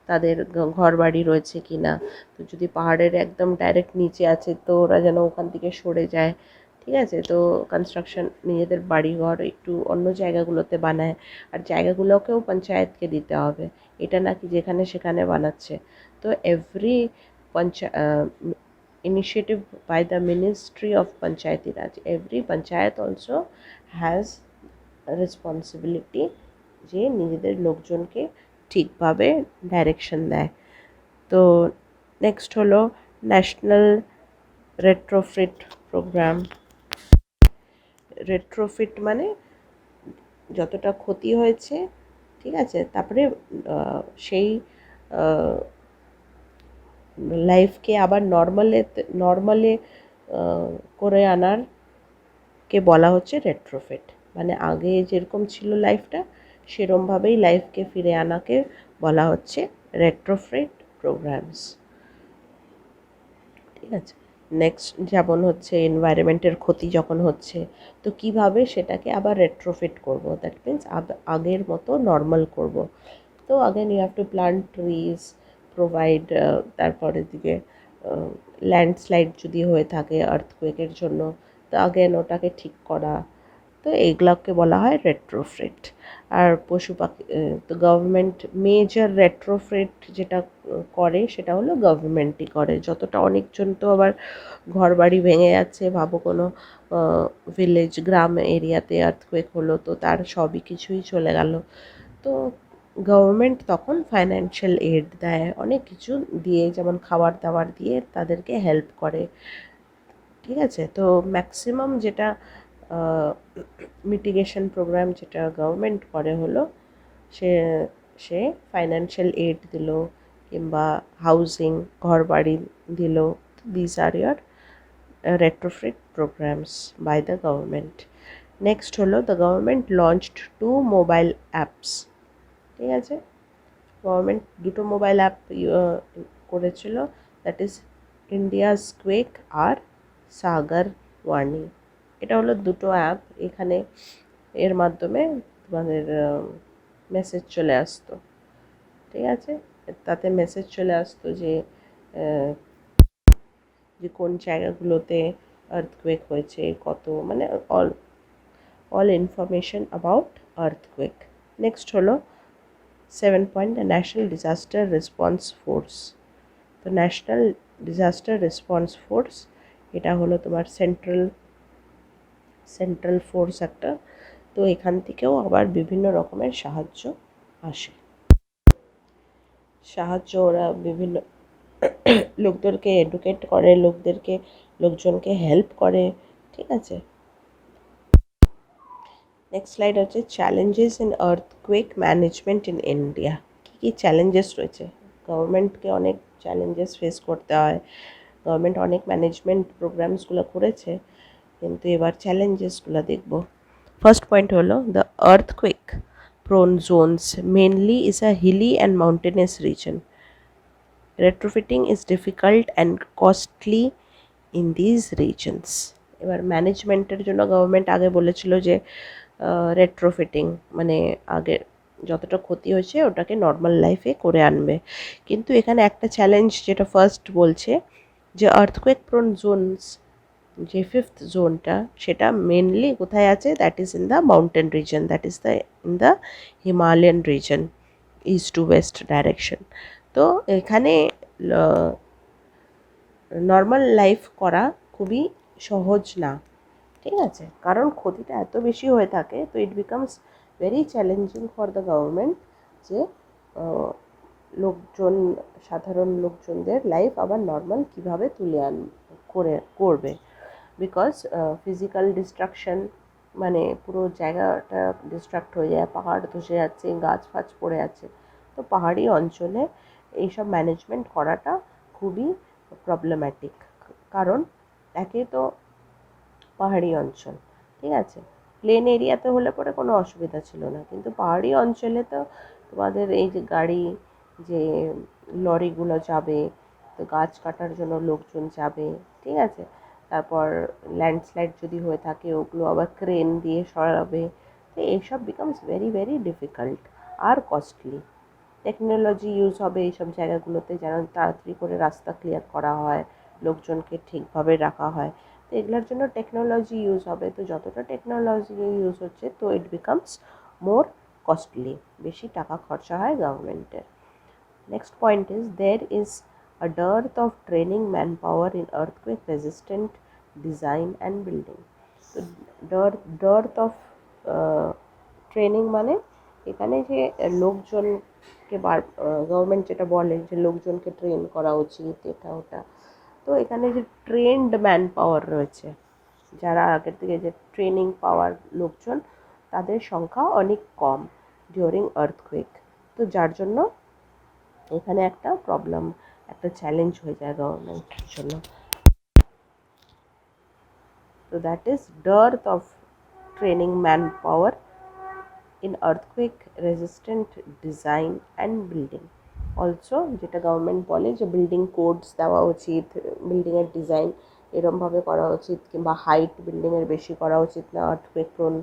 তাদের ঘর বাড়ি রয়েছে কি না। তো যদি পাহাড়ের একদম ডাইরেক্ট নিচে আছে তো ওরা যেন ওখান থেকে সরে যায়, ঠিক আছে। তো কনস্ট্রাকশন নিজেদের বাড়িঘর একটু অন্য জায়গাগুলোতে বানায়, আর জায়গাগুলোকেও পঞ্চায়েতকে দিতে হবে, এটা নাকি যেখানে সেখানে বানাচ্ছে। তো every initiative by the Ministry of Panchayati Raj, every panchayat also has a responsibility যে নিজেদের লোকজনকে ঠিকভাবে ডাইরেকশন দেয়। তো নেক্সট হলো ন্যাশনাল রেট্রোফিট প্রোগ্রাম। রেট্রোফিট মানে যতটা ক্ষতি হয়েছে, ঠিক আছে, তারপরে সেই লাইফকে আবার নর্মালে করে আনার কে বলা হচ্ছে রেট্রোফিট। মানে আগে যেরকম ছিল লাইফটা, সেরমভাবেই লাইফকে ফিরে আনাকে বলা হচ্ছে রেট্রোফিট প্রোগ্রামস, ঠিক আছে। নেক্সট যেমন হচ্ছে এনভায়রনমেন্টের ক্ষতি যখন হচ্ছে, তো কিভাবে সেটাকে আবার রেট্রোফিট করব, দ্যাট মিন্স আগের মতো নর্মাল করব। তো again you have to plant trees, provide, তারপরে দিকে ল্যান্ডস্লাইড যদি হয়ে থাকে আর্থকুয়েকের জন্য, তো আগেন ওটাকে ঠিক করা। তো এইগুলোকে বলা হয় রেট্রোফিট। আর পশু পাখি, তো গভর্নমেন্ট মেজর রেট্রোফিট যেটা করে সেটা হলো গভর্নমেন্টই করে। যতটা অনেকজন তো আবার ঘর বাড়ি ভেঙে যাচ্ছে, ভাবো কোনো ভিলেজ গ্রাম এরিয়াতে আর্থকুয়েক হলো, তো তার সবই কিছুই চলে গেল। তো গভর্নমেন্ট তখন ফাইন্যান্সিয়াল এড দেয়, অনেক কিছু দিয়ে, যেমন খাবার দাবার দিয়ে তাদেরকে হেল্প করে, ঠিক আছে। তো ম্যাক্সিমাম যেটা মিটিগেশন প্রোগ্রাম যেটা গভর্নমেন্ট করে হলো সে সে ফাইন্যান্সিয়াল এড দিল, কিংবা হাউজিং, ঘর বাড়ি দিল। This are year retrofit programs by the government. Next হলো the government launched 2 mobile apps, ঠিক আছে। গভর্নমেন্ট 2টো মোবাইল অ্যাপ করেছিল, দ্যাট ইজ ইন্ডিয়াস কুয়েক আর সাগর ওয়ার্নিং। এটা হলো 2টো অ্যাপ, এখানে এর মাধ্যমে তোমাদের মেসেজ চলে আসতো, ঠিক আছে। তাতে মেসেজ চলে আসতো যে কোন জায়গাগুলোতে আর্থকুয়েক হয়েছে, কত, মানে all information about earthquake. Next হলো 7 point national disaster response force. তো ন্যাশনাল ডিজাস্টার রেসপন্স ফোর্স এটা হলো তোমার সেন্ট্রাল ফোর্স একটা। তো এখান থেকেও আবার বিভিন্ন রকমের সাহায্য আসে, ওরা বিভিন্ন লোকদেরকে এডুকেট করে, লোকজনকে হেল্প করে, ঠিক আছে। নেক্সট স্লাইড হচ্ছে challenges in earthquake management in India. কী কী চ্যালেঞ্জেস রয়েছে, গভর্নমেন্টকে অনেক চ্যালেঞ্জেস ফেস করতে হয়। গভর্নমেন্ট অনেক ম্যানেজমেন্ট প্রোগ্রামসগুলো করেছে, কিন্তু এবার চ্যালেঞ্জেসগুলো দেখব। ফার্স্ট পয়েন্ট হলো the earthquake prone zones mainly is a hilly and mountainous region. Retrofitting is difficult and costly in these regions. এবার ম্যানেজমেন্টের জন্য গভর্নমেন্ট আগে বলেছিল যে রেট্রোফিটিং মানে আগে যতটা ক্ষতি হয়েছে ওটাকে নর্মাল লাইফে করে আনবে। কিন্তু এখানে একটা চ্যালেঞ্জ যেটা ফার্স্ট বলছে যে আর্থকুয়েক প্রোন জোনস যে ফিফথ জোনটা সেটা মেনলি কোথায় আছে, that is in the mountain reason, that is the in the Himalayan reason, east two West direction. তো এখানে নর্মাল লাইফ করা খুবই সহজ না, ঠিক আছে, কারণ ক্ষতিটা এত বেশি হয়ে থাকে। তো it becomes very challenging for the government যে লোকজন, সাধারণ লোকজনদের লাইফ আবার নর্মাল কীভাবে তুলে করবে। বিকজ ফিজিক্যাল ডিস্ট্রাকশন, মানে পুরো জায়গাটা ডিস্ট্রাক্ট হয়ে যায়, পাহাড় ধসে যাচ্ছে, গাছ ফাছ পড়ে আছে। তো পাহাড়ি অঞ্চলে এইসব ম্যানেজমেন্ট করাটা খুবই প্রবলেম্যাটিক, কারণ একে তো পাহাড়ি অঞ্চল, ঠিক আছে, প্লেন এরিয়াতে হলে পরে কোনো অসুবিধা ছিল না, কিন্তু পাহাড়ি অঞ্চলে তো তোমাদের এই যে গাড়ি, যে লরিগুলো যাবে, তো গাছ কাটার জন্য লোকজন যাবে, ঠিক আছে, তারপর ল্যান্ডস্লাইড যদি হয়ে থাকে ওগুলো আবার ক্রেন দিয়ে সরাবে। তো এইসব বিকামস ভেরি ভেরি ডিফিকাল্ট আর কস্টলি। টেকনোলজি ইউজ হবে এইসব জায়গাগুলোতে, যেন তাড়াতাড়ি করে রাস্তা ক্লিয়ার করা হয়, লোকজনকে ঠিকভাবে রাখা হয়। তো এগুলোর জন্য টেকনোলজি ইউজ হবে, তো যতটা টেকনোলজি ইউজ হচ্ছে তো ইট বিকামস মোর কস্টলি, বেশি টাকা খরচা হয় গভর্নমেন্টের। Next point is there is a dearth of training manpower in earthquake resistant design and building. তো dearth of ট্রেনিং মানে এখানে যে লোকজনকে গভর্নমেন্ট যেটা বলে যে লোকজনকে ট্রেন করা উচিত, এটা ওটা। তো এখানে যে ট্রেন্ড ম্যান পাওয়ার রয়েছে, যারা আগের থেকে যে ট্রেনিং পাওয়ার লোকজন, তাদের সংখ্যা অনেক কম ডিউরিং আর্থকুয়েক। তো যার জন্য এখানে একটা প্রবলেম, একটা চ্যালেঞ্জ হয়ে যায় গভর্নমেন্টের জন্য। তো that is dearth of training manpower in earthquake resistant design and building. Also যেটা গভর্নমেন্ট বলে যে বিল্ডিং কোডস দেওয়া উচিত, বিল্ডিংয়ের ডিজাইন এরমভাবে করা উচিত, কিংবা হাইট বিল্ডিংয়ের বেশি করা উচিত না earthquake prone,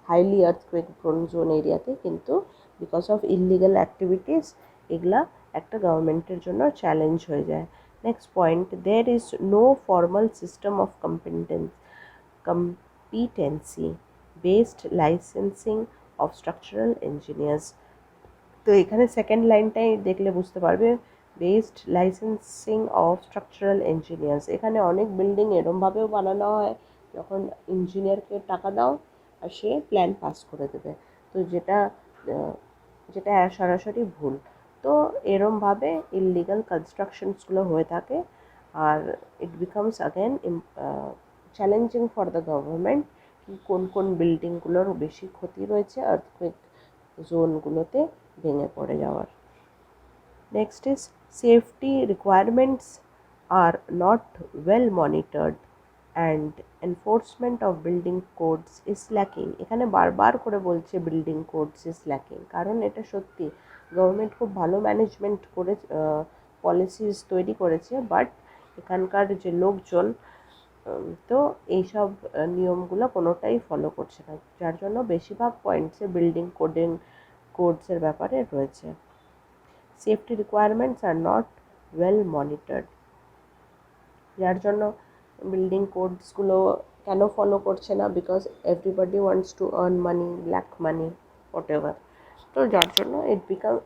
highly earthquake prone zone এরিয়াতে। কিন্তু বিকজ অফ ইললিগাল অ্যাক্টিভিটিস এগুলা একটা গভর্নমেন্টের জন্য চ্যালেঞ্জ হয়ে যায়। Next point, there is no formal system of competency based licensing of structural engineers. তো এখানে সেকেন্ড লাইনটাই দেখলে বুঝতে পারবে, based licensing of structural engineers. এখানে অনেক বিল্ডিং এরমভাবেও বানানো হয় যখন ইঞ্জিনিয়ারকে টাকা দাও আর সে প্ল্যান পাস করে দেবে, তো যেটা যেটা সরাসরি ভুল। তো এরমভাবে ইললিগাল কনস্ট্রাকশনসগুলো হয়ে থাকে, আর it becomes again challenging for the government কি কোন কোন বিল্ডিংগুলোর বেশি ক্ষতি রয়েছে আর্থকুয়েক জোনগুলোতে ভেঙে পড়ে যাওয়ার। Next is safety requirements are not well monitored and enforcement of building codes is lacking. এখানে বারবার করে বলছে বিল্ডিং কোডস ইজ ল্যাকিং, কারণ এটা সত্যি গভর্নমেন্ট খুব ভালো ম্যানেজমেন্ট করে পলিসিস তৈরি করেছে, বাট এখানকার যে লোকজন তো এইসব নিয়মগুলো কোনোটাই ফলো করছে না, যার জন্য বেশিরভাগ পয়েন্টসে বিল্ডিং কোডসের ব্যাপারে রয়েছে। Safety requirements are not well monitored, যার জন্য বিল্ডিং কোডসগুলো কেন ফলো করছে না, because everybody wants to earn money, black money, what ever. তো যার জন্য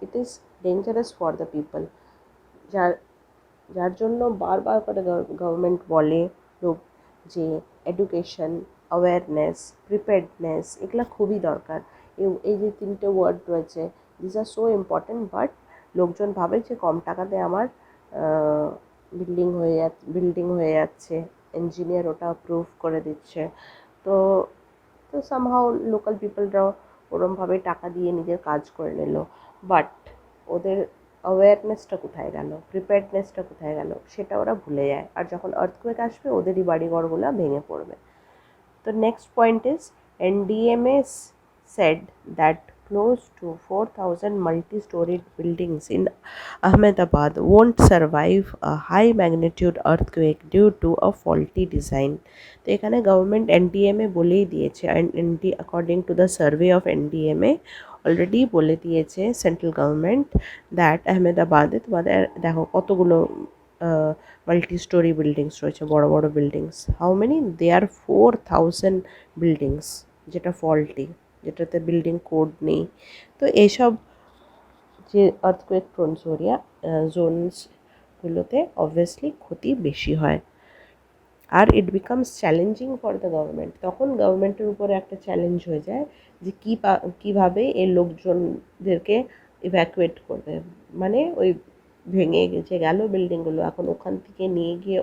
it is dangerous for the people, যার যার জন্য বারবার করে গভর্নমেন্ট বলে লোক যে এডুকেশন, অ্যাওয়ারনেস, প্রিপেয়ারনেস এগুলো খুবই দরকার। এই যে তিনটে ওয়ার্ড রয়েছে, this are so important, but লোকজন ভাবে যে কম টাকাতে আমার বিল্ডিং হয়ে যাচ্ছে, ইঞ্জিনিয়ার ওটা অ্যাপ্রুভ করে দিচ্ছে। তো তো সামহাও লোকাল পিপলরাও ওরমভাবে টাকা দিয়ে নিজের কাজ করে নিল, বাট ওদের অ্যাওয়ারনেসটা কোথায় গেল, প্রিপেয়ারনেসটা কোথায় গেল, সেটা ওরা ভুলে যায়, আর যখন আর্থকুয়েক আসবে ওদেরই বাড়িঘরগুলো ভেঙে পড়বে। তো next point is NDMA said that close to 4,000 multi-storied buildings in Ahmedabad won't survive a high magnitude earthquake due to a faulty design. তো এখানে গভর্নমেন্ট NDMA বলেই দিয়েছে, and according to the survey of NDMA already বলে দিয়েছে central government that আহমেদাবাদে তোমাদের দেখো কতগুলো multi-story buildings রয়েছে, বড় বড় buildings. How many? There 4000 buildings, যেটা ফল্টি, যেটাতে বিল্ডিং কোড নেই। তো এইসব যে আর্থকুয়েক প্রোন জোনসগুলোতে অবভিয়াসলি ক্ষতি বেশি হয়। আর it becomes challenging for the government, তখন গভর্নমেন্টের উপরে একটা চ্যালেঞ্জ হয়ে যায় যে কীভাবে এই লোকজনদেরকে ইভ্যাকুয়েট করবে। মানে ওই ভেঙে যে গেল বিল্ডিংগুলো, এখন ওখান থেকে নিয়ে গিয়ে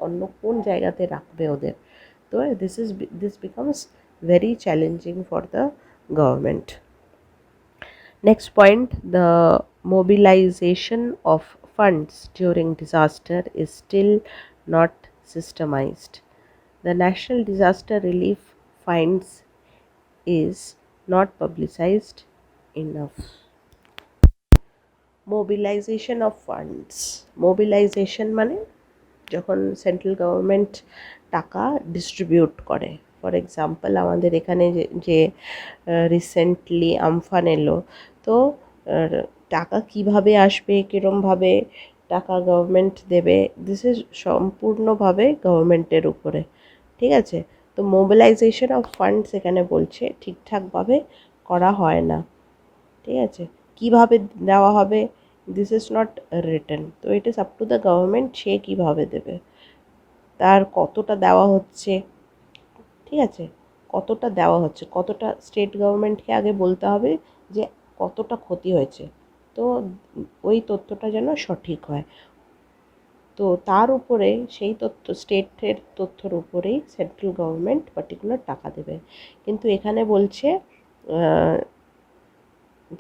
অন্য কোন জায়গাতে রাখবে ওদের। তো this becomes very challenging for the government. Next point, the mobilization of funds during disaster is still not systemized. The National Disaster Relief Funds is not publicized enough. Mobilization of funds. Mobilization মানে যখন central government টাকা distribute করে। For example, আমাদের এখানে যে recently Amphan এলো, তো টাকা কিভাবে আসবে, কীরমভাবে টাকা গভর্নমেন্ট দেবে, দিস ইজ সম্পূর্ণভাবে গভর্নমেন্টের উপরে। ঠিক আছে? তো মোবিলাইজেশন অফ ফান্ডস এখানে বলছে ঠিকঠাকভাবে করা হয় না। ঠিক আছে? কিভাবে দেওয়া হবে, দিস ইজ নট রিটেন। তো it is up to the government, সে কীভাবে দেবে, তার কতটা দেওয়া হচ্ছে। ঠিক আছে? কতটা দেওয়া হচ্ছে, কতটা স্টেট গভর্নমেন্টকে আগে বলতে হবে যে কতটা ক্ষতি হয়েছে, তো ওই তথ্যটা যেন সঠিক হয়। তো তার উপরে সেই তথ্য, স্টেটের তথ্যর উপরেই সেন্ট্রাল গভর্নমেন্ট পার্টিকুলার টাকা দেবে। কিন্তু এখানে বলছে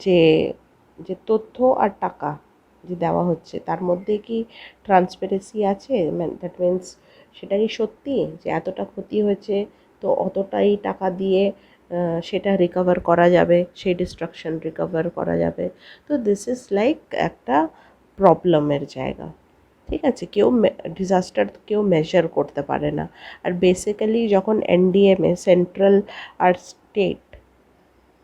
যে যে তথ্য আর টাকা যে দেওয়া হচ্ছে তার মধ্যে কি ট্রান্সপারেন্সি আছে? দ্যাট মিনস সেটা কি সত্যি যে এতটা ক্ষতি হয়েছে, তো অতটাই টাকা দিয়ে সেটা রিকভার করা যাবে, সেই ডিস্ট্রাকশন রিকভার করা যাবে। তো দিস ইজ লাইক একটা প্রবলেমের জায়গা। ঠিক আছে? ডিজাস্টার কেউ মেজার করতে পারে না। আর বেসিক্যালি যখন এনডিএমএ, সেন্ট্রাল আর স্টেট,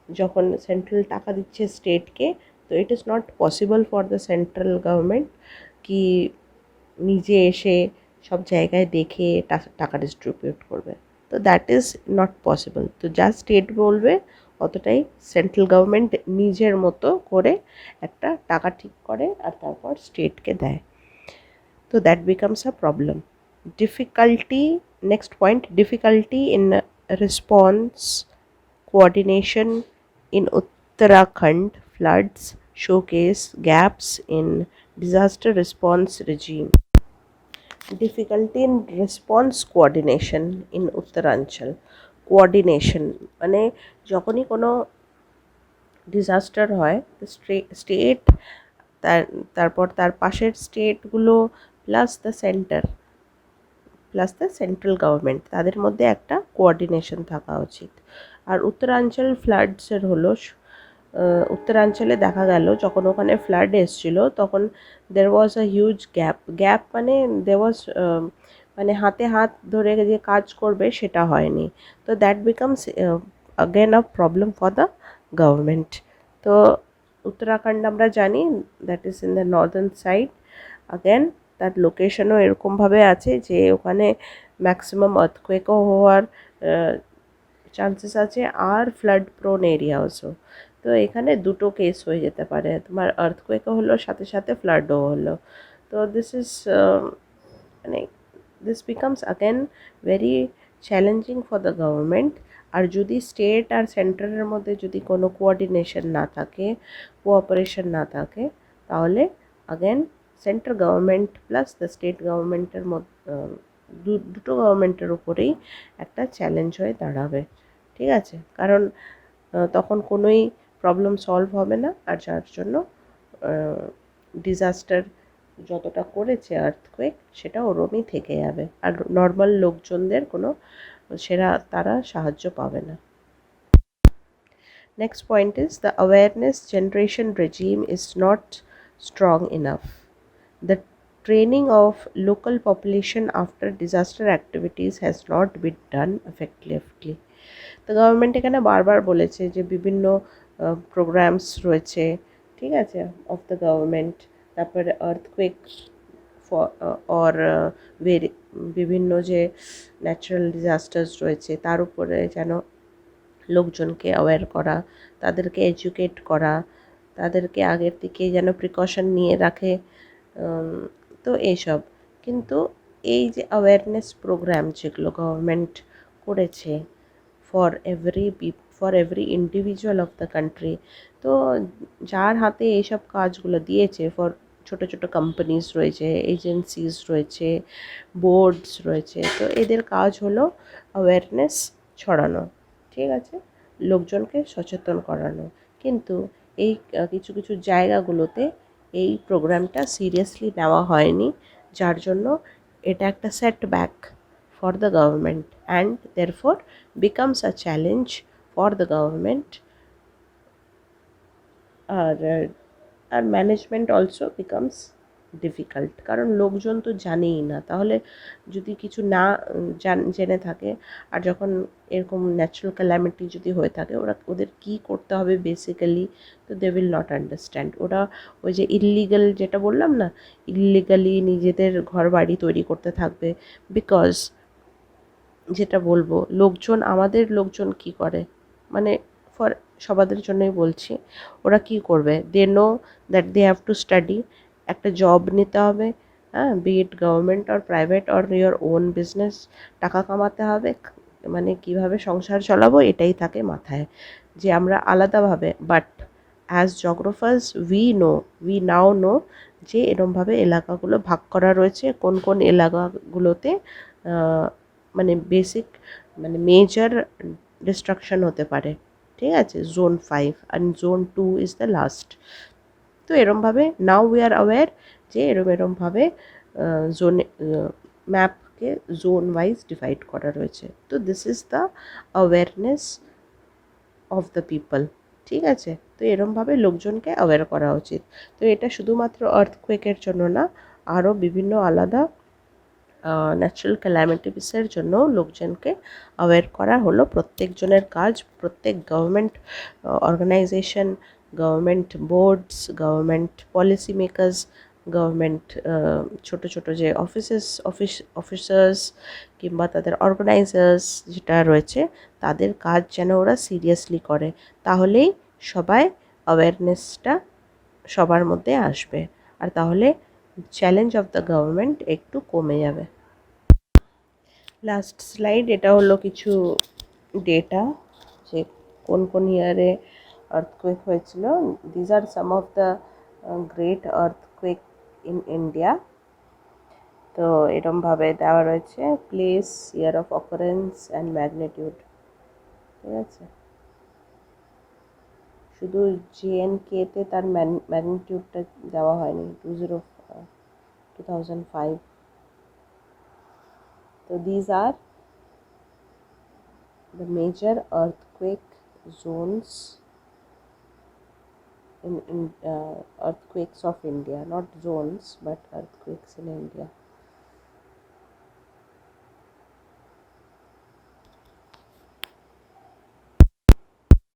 যখন সেন্ট্রাল টাকা দিচ্ছে স্টেটকে, তো it is not possible for the central government কি নিজে এসে সব জায়গায় দেখে টাকা ডিস্ট্রিবিউট করবে। তো দ্যাট ইজ নট পসিবল। তো যা স্টেট বলবে অতটাই সেন্ট্রাল গভর্নমেন্ট নিজের মতো করে একটা টাকা ঠিক করে আর তারপর স্টেটকে দেয়। তো that becomes a problem. Difficulty, next point, difficulty in response coordination in Uttarakhand floods showcase gaps in disaster response regime. Difficulty in response coordination in Uttaranchal. Coordination মানে যখনই কোনো ডিজাস্টার হয়, স্টেট, তারপর তার পাশের স্টেটগুলো প্লাস দ্য সেন্ট্রাল গভর্নমেন্ট, তাদের মধ্যে একটা কোঅর্ডিনেশন থাকা উচিত। আর উত্তরাঞ্চল ফ্লাডসের হলো, উত্তরাঞ্চলে দেখা গেল যখন ওখানে ফ্লাড এসেছিল তখন দের ওয়াজ আ হিউজ গ্যাপ মানে মানে হাতে হাত ধরে যে কাজ করবে সেটা হয়নি। তো that becomes again a problem for the government. তো উত্তরাখণ্ড আমরা জানি that is in the Northern side. again তার লোকেশনও এরকমভাবে আছে যে ওখানে ম্যাক্সিমাম আর্থকোয়েকও হওয়ার চান্সেস আছে, আর ফ্লাড প্রোন এরিয়াসও। তো এখানে দুটো কেস হয়ে যেতে পারে, তোমার আর্থকোয়েকও হলো সাথে সাথে ফ্লাডও হলো। তো দিস ইজ মানে this becomes again very challenging for the government. আর যদি স্টেট আর সেন্ট্রালের মধ্যে যদি কোনো কোঅর্ডিনেশন না থাকে, কোঅপারেশন না থাকে, তাহলে again central government plus the state গভর্নমেন্টের দুটো গভর্নমেন্টের উপরেই একটা চ্যালেঞ্জ হয়ে দাঁড়াবে। ঠিক আছে? কারণ তখন কোনোই প্রবলেম সলভ হবে না, আর যার জন্য ডিজাস্টার যতটা করেছে আর্থকোয়েক সেটা ওরমই থেকে যাবে, আর নর্মাল লোকজনদের কোনো তারা সাহায্য পাবে না। Next point is the awareness generation regime is not strong enough. The training of local population after disaster activities has not been done effectively. তো গভর্নমেন্ট এখানে বারবার বলেছে যে বিভিন্ন প্রোগ্রামস রয়েছে, ঠিক আছে, অফ দ্য গভর্নমেন্ট, তারপরে আর্থকোয়েক অর বিভিন্ন যে ন্যাচারাল ডিজাস্টার্স রয়েছে তার উপরে যেন লোকজনকে অ্যাওয়্যার করা, তাদেরকে এডুকেট করা, তাদেরকে আগের থেকে যেন প্রিকশন নিয়ে রাখে। তো এইসব কিন্তু এই যে অ্যাওয়ারনেস প্রোগ্রাম যেগুলো গভর্নমেন্ট করেছে for every individual of the country, তো যার হাতে এইসব কাজগুলো দিয়েছে, ফর ছোট ছোট কোম্পানিজ রয়েছে, এজেন্সিজ রয়েছে, বোর্ডস রয়েছে, তো এদের কাজ হলো অ্যাওয়ারনেস ছড়ানো, ঠিক আছে, লোকজনকে সচেতন করানো। কিন্তু এই কিছু কিছু জায়গাগুলোতে এই প্রোগ্রামটা সিরিয়াসলি নেওয়া হয়নি, যার জন্য এটা একটা setback for the government and therefore becomes a challenge for the government, আর ম্যানেজমেন্ট অলসো বিকামস ডিফিকাল্ট, কারণ লোকজন তো জানেই না। তাহলে যদি কিছু না জেনে থাকে, আর যখন এরকম ন্যাচারাল ক্যালামিটি যদি হয়ে থাকে, ওদের কী করতে হবে বেসিক্যালি, তো দে উইল নট আন্ডারস্ট্যান্ড। ওরা ওই যে ইললিগাল, যেটা বললাম না, ইললিগালি নিজেদের ঘর বাড়ি তৈরি করতে থাকবে। বিকজ যেটা বলবো, আমাদের লোকজন কি করে, মানে ফর সবাদের জন্যই বলছি, ওরা কি করবে, they know that they have to study, একটা জব নিতে হবে, হ্যাঁ, be it government or private or your own business, টাকা কামাতে হবে, মানে কিভাবে সংসার চালাবো এটাই থাকে মাথায়, যে আমরা আলাদাভাবে। But as geographers we now know যে এরমভাবে এলাকাগুলো ভাগ করা রয়েছে, কোন কোন এলাকাগুলোতে মানে বেসিক, মানে মেজর ডিস্ট্রাকশন হতে পারে, ঠিক আছে, zone 5 and zone 2 is the last. তো এরমভাবে নাও উই আর অ্যাওয়্যার যে এরমভাবে জোনে ম্যাপকে জোন ওয়াইজ ডিভাইড করা রয়েছে। তো this is the awareness of the people, ঠিক আছে। তো এরমভাবে লোকজনকে অ্যাওয়্যার করা উচিত। তো এটা শুধুমাত্র আর্থকোয়েকের জন্য না, আরও বিভিন্ন আলাদা ন্যাচারাল ক্যালামিটিসের জন্য লোকজনকে অ্যাওয়্যার করা হলো প্রত্যেকজনের কাজ। প্রত্যেক government organisation, government boards, government policy makers, government ছোটো ছোটো যে অফিসার্স কিংবা তাদের অর্গানাইজার্স যেটা রয়েছে, তাদের কাজ যেন ওরা সিরিয়াসলি করে, তাহলেই সবাই অ্যাওয়ারনেসটা সবার মধ্যে আসবে, আর তাহলে চ্যালেঞ্জ অফ দ্য গভর্নমেন্ট একটু কমে যাবে। লাস্ট স্লাইড, এটা হলো কিছু ডেটা যে কোন কোন ইয়ারে আর্থকুয়েক হয়েছিল। These are some of the great earthquake in India. তো এরমভাবে দেওয়া রয়েছে place, year of occurrence and magnitude, ঠিক আছে। শুধু JNK-তে তার ম্যাগনিটিউডটা দেওয়া হয়নি, 2005। So these are the major earthquake zones in earthquakes of India, not zones but earthquakes in India.